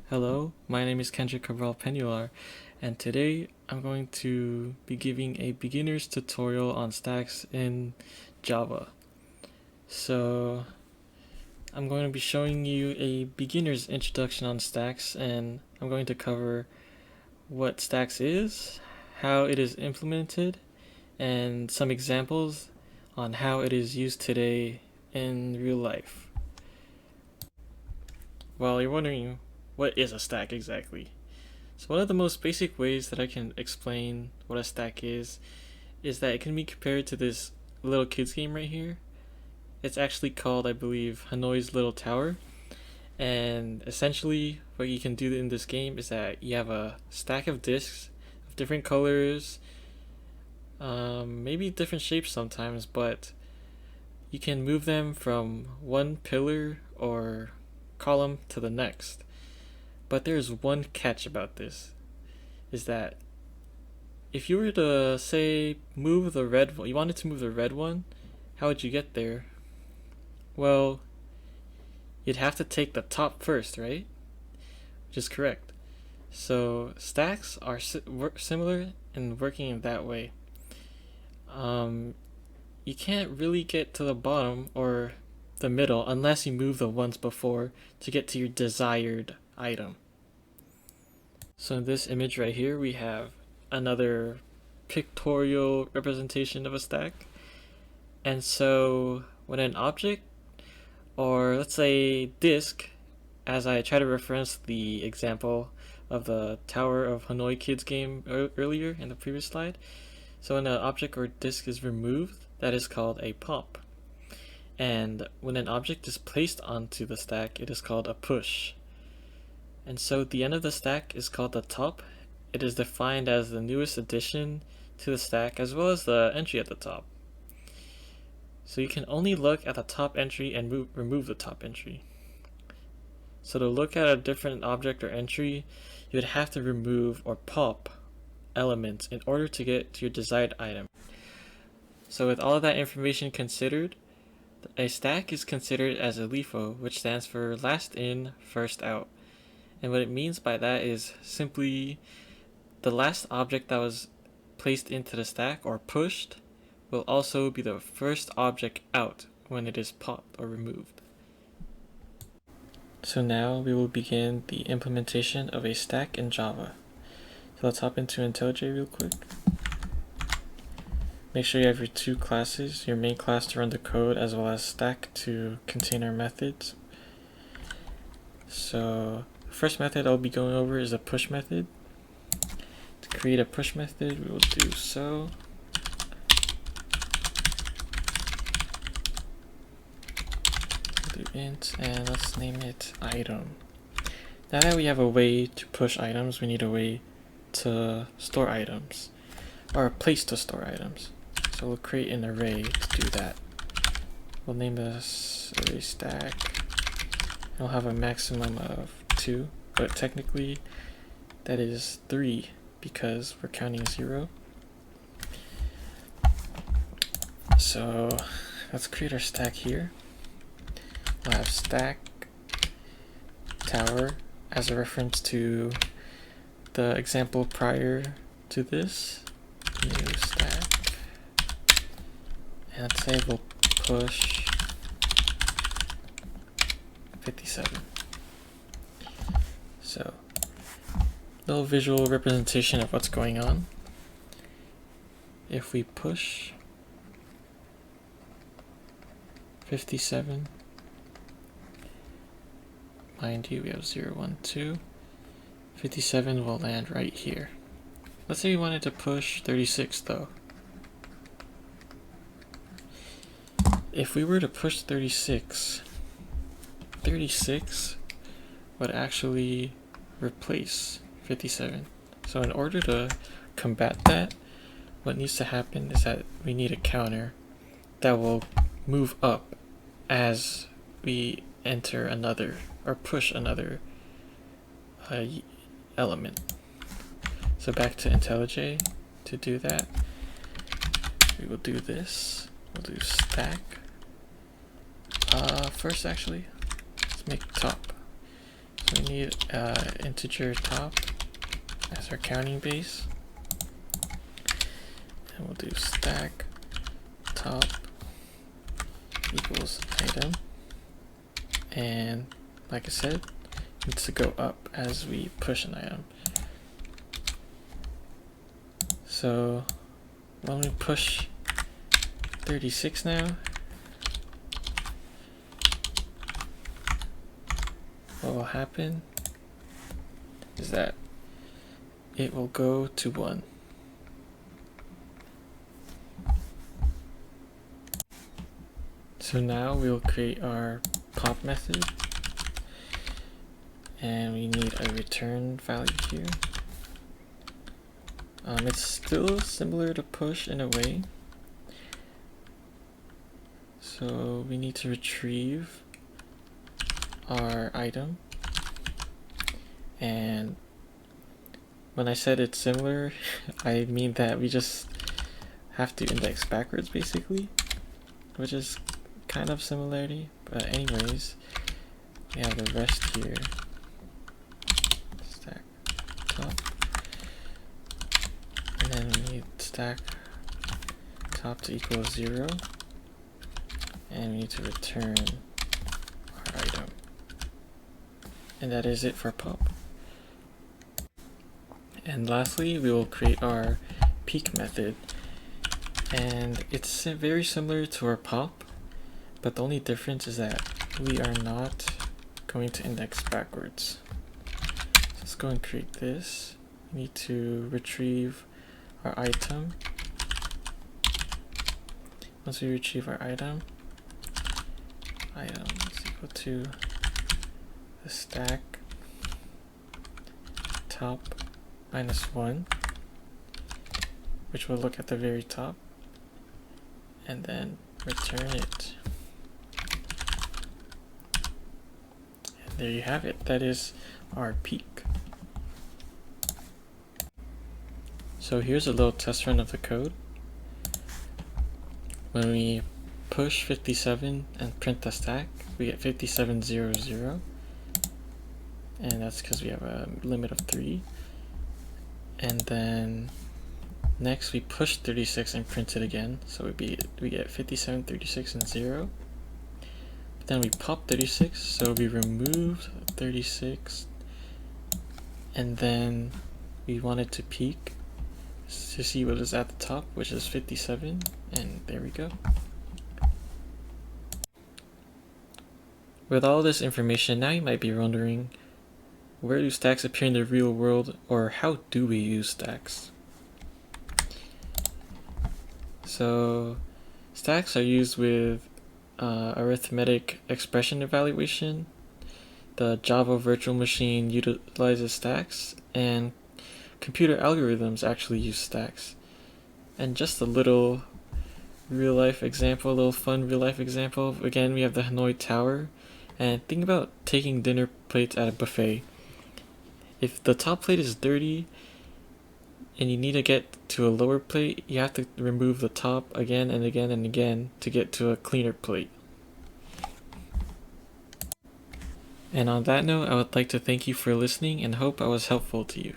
Hello, my name is Kendrick Cabral Penular, and today I'm going to be giving a beginner's tutorial on stacks in Java. So, I'm going to be showing you a beginner's introduction on stacks, and I'm going to cover what stacks is, how it is implemented, and some examples on how it is used today in real life. Well, you're wondering, what is a stack exactly? So one of the most basic ways that I can explain what a stack is that it can be compared to this little kids game right here. It's actually called, I believe, Hanoi's Little Tower. And essentially what you can do in this game is that you have a stack of discs of different colors, maybe different shapes sometimes, but you can move them from one pillar or column to the next. But there's one catch about this, is that if you were to say move the red one, you wanted to move the red one, how would you get there? Well, you'd have to take the top first, right? Which is correct. So stacks are similar in working in that way. You can't really get to the bottom or the middle unless you move the ones before to get to your desired item. So in this image right here, we have another pictorial representation of a stack. And so when an object, or let's say disk, as I try to reference the example of the Tower of Hanoi Kids game earlier in the previous slide, so when an object or disk is removed, that is called a pop. And when an object is placed onto the stack, it is called a push. And so the end of the stack is called the top. It is defined as the newest addition to the stack as well as the entry at the top. So you can only look at the top entry and remove the top entry. So to look at a different object or entry, you would have to remove or pop elements in order to get to your desired item. So with all of that information considered, a stack is considered as a LIFO, which stands for last in, first out. And what it means by that is simply the last object that was placed into the stack or pushed will also be the first object out when it is popped or removed. So now we will begin the implementation of a stack in Java. So let's hop into IntelliJ real quick. Make sure you have your two classes, your main class to run the code as well as stack to contain our methods. So the first method I'll be going over is a push method. To create a push method, we will do so. We'll do int and let's name it item. Now that we have a way to push items, we need a way to store items, or a place to store items. So we'll create an array to do that. We'll name this array stack. We'll have a maximum of 2, but technically that is 3 because we're counting 0. So let's create our stack here. We'll have stack tower as a reference to the example prior to this. New stack. And let's say we'll push 57. So, little visual representation of what's going on. If we push 57, mind you, we have 0, 1, 2. 57 will land right here. Let's say we wanted to push 36 though. If we were to push 36 would actually replace 57. So in order to combat that, what needs to happen is that we need a counter that will move up as we enter another or push another element. So back to IntelliJ. To do that, we will do this. We'll do stack. First actually, let's make top. we need integer top as our counting base. And we'll do stack top equals item. And like I said, it needs to go up as we push an item. So when we push 36 now, what will happen is that it will go to 1. So now we'll create our pop method, and we need a return value here. It's still similar to push in a way. So we need to retrieve our item, and when I said it's similar, I mean that we just have to index backwards basically, which is kind of similarity. But anyways, we have the rest here, stack top, and then we need stack top to equal 0, and we need to return our item. And that is it for pop. And lastly, we will create our peek method, and it's very similar to our pop, but the only difference is that we are not going to index backwards. So let's go and create this. We need to retrieve our item. Once we retrieve our item is equal to the stack top -1, which will look at the very top, and then return it. And there you have it. That is our peek. So here's a little test run of the code. When we push 57 and print the stack, we get 5700, and that's because we have a limit of 3. And then next we push 36 and print it again, so we get 57, 36, and 0. But then we pop 36, so we remove 36, and then we want it to peek to see what is at the top, which is 57, and there we go. With all this information, now you might be wondering, where do stacks appear in the real world, or how do we use stacks? So stacks are used with arithmetic expression evaluation. The Java virtual machine utilizes stacks, and computer algorithms actually use stacks. And just a little real-life example, a little fun real-life example. Again, we have the Hanoi Tower, and think about taking dinner plates at a buffet. If the top plate is dirty and you need to get to a lower plate, you have to remove the top again and again and again to get to a cleaner plate. And on that note, I would like to thank you for listening and hope I was helpful to you.